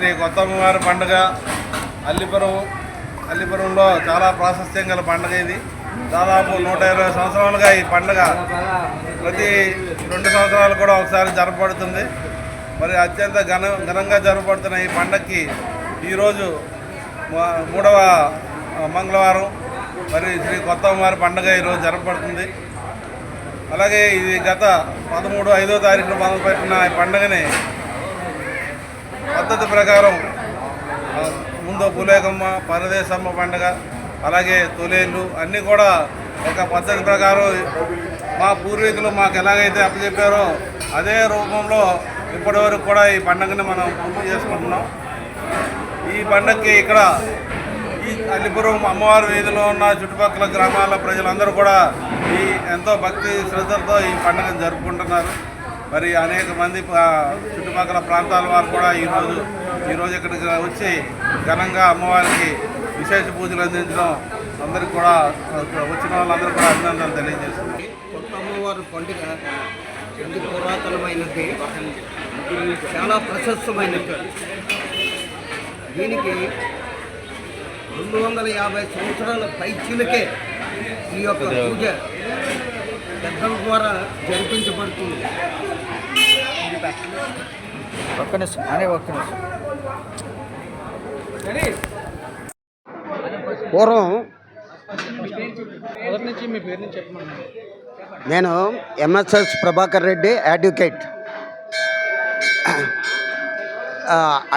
శ్రీ కొత్తమ్మవారి పండుగ అల్లిపురంలో చాలా ప్రాశస్త్యం గల పండుగ ఇది. దాదాపు 120 సంవత్సరాలుగా ఈ పండుగ ప్రతి 2 సంవత్సరాలు కూడా ఒకసారి జరపబడుతుంది. మరి అత్యంత ఘనంగా జరపబడుతున్న ఈ పండుగకి ఈరోజు 3వ మంగళవారం మరి శ్రీ కొత్తమ్మవారి పండుగ ఈరోజు జరపబడుతుంది. అలాగే ఇది గత 5వ తారీఖున మొదలుపెట్టిన ఈ పండుగని పద్ధతి ప్రకారం ముందు పులేకమ్మ, పరదేశమ్మ పండుగ, అలాగే తొలేళ్ళు అన్నీ కూడా ఒక పద్ధతి ప్రకారం మా పూర్వీకులు మాకు ఎలాగైతే అప్పచెప్పారో అదే రూపంలో ఇప్పటివరకు కూడా ఈ పండుగని మనం పూర్తి చేసుకుంటున్నాం. ఈ పండుగకి ఇక్కడ ఈ అల్లిపురం అమ్మవారి వీధిలో ఉన్న చుట్టుపక్కల గ్రామాల ప్రజలందరూ కూడా ఎంతో భక్తి శ్రద్ధలతో ఈ పండుగను జరుపుకుంటున్నారు. మరి అనేక మంది చుట్టుపక్కల ప్రాంతాల వారు కూడా ఈరోజు ఇక్కడికి వచ్చి ఘనంగా అమ్మవారికి విశేష పూజలు అందించడం అందరికీ కూడా వచ్చిన వాళ్ళందరూ కూడా అభినందనలు తెలియజేస్తున్నారు. కొత్త అమ్మవారి పండుగ ఎందుకు పురాతనమైనది, చాలా ప్రశస్తమైనది. దీనికి 250 సంవత్సరాల పైచిలకే ఈ యొక్క పూజ పెద్దల ద్వారా జరిపించబడుతుంది. పూర్వం నేను ఎంఎస్ఎస్ ప్రభాకర్ రెడ్డి, అడ్వకేట్.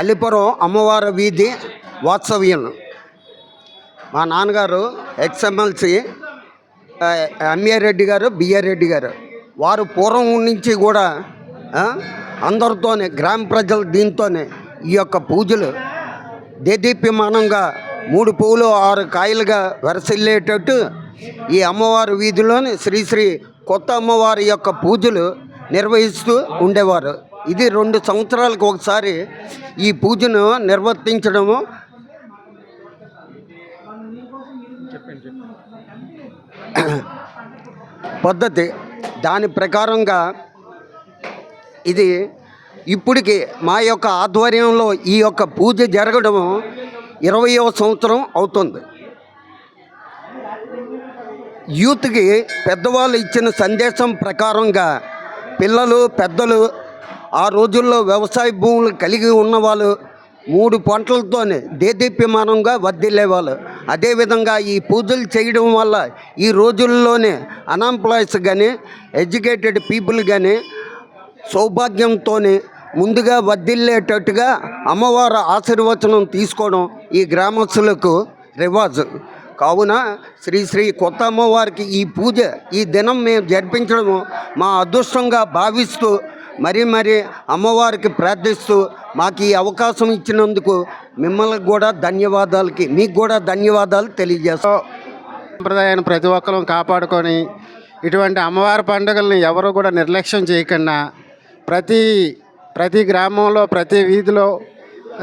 అల్లిపురం అమ్మవారి వీధి వాత్సవ్యం. మా నాన్నగారు ఎక్స్ఎమ్ఎల్సి ఎంఏ రెడ్డి గారు, బిఏ రెడ్డి గారు. వారు పూర్వం నుంచి కూడా అందరితోనే గ్రామ ప్రజలు దీంతోనే ఈ యొక్క పూజలు దేదీప్యమానంగా 3 పువ్వులు 6 కాయలుగా వెరసిల్లేటట్టు ఈ అమ్మవారి వీధిలోని శ్రీ కొత్త అమ్మవారి యొక్క పూజలు నిర్వహిస్తూ ఉండేవారు. ఇది 2 సంవత్సరాలకు ఒకసారి ఈ పూజను నిర్వర్తించడము పద్ధతి. దాని ప్రకారంగా ఇది ఇప్పటికి మా యొక్క ఆధ్వర్యంలో ఈ యొక్క పూజ జరగడం 20వ సంవత్సరం అవుతుంది. యూత్కి పెద్దవాళ్ళు ఇచ్చిన సందేశం ప్రకారంగా పిల్లలు, పెద్దలు ఆ రోజుల్లో వ్యవసాయ భూములు కలిగి ఉన్నవాళ్ళు 3 పంటలతోనే దేదీప్యమానంగా వర్ధిల్లేవాళ్ళు. అదేవిధంగా ఈ పూజలు చేయడం వల్ల ఈ రోజుల్లోనే అన్ఎంప్లాయీస్ కానీ, ఎడ్యుకేటెడ్ పీపుల్ కానీ సౌభాగ్యంతోనే ముందుగా వర్ధిల్లేటట్టుగా అమ్మవారి ఆశీర్వచనం తీసుకోవడం ఈ గ్రామస్తులకు రివాజు. కావున శ్రీ కొత్త అమ్మవారికి ఈ పూజ ఈ దినం మేము జరిపించడం మా అదృష్టంగా భావిస్తూ మరీ అమ్మవారికి ప్రార్థిస్తూ మాకు ఈ అవకాశం ఇచ్చినందుకు మిమ్మల్ని కూడా మీకు కూడా ధన్యవాదాలు తెలియజేస్తాం. సంప్రదాయాన్ని ప్రతి ఒక్కరూ కాపాడుకొని ఇటువంటి అమ్మవారి పండుగలను ఎవరు కూడా నిర్లక్ష్యం చేయకుండా ప్రతి గ్రామంలో, ప్రతి వీధిలో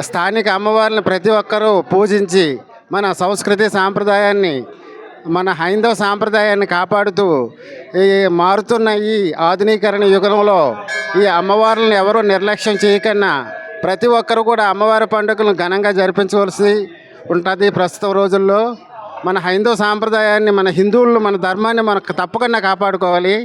స్థానిక అమ్మవారిని ప్రతి ఒక్కరూ పూజించి మన సంస్కృతి సాంప్రదాయాన్ని, మన హైందవ సాంప్రదాయాన్ని కాపాడుతూ ఈ మారుతున్న ఈ ఆధునీకరణ యుగంలో ఈ అమ్మవార్లను ఎవరూ నిర్లక్ష్యం చేయకన్నా ప్రతి ఒక్కరు కూడా అమ్మవారి పండుగలను ఘనంగా జరిపించవలసి ఉంటుంది. ప్రస్తుత రోజుల్లో మన హైందవ సాంప్రదాయాన్ని, మన హిందువులను, మన ధర్మాన్ని మనకు తప్పకుండా కాపాడుకోవాలి.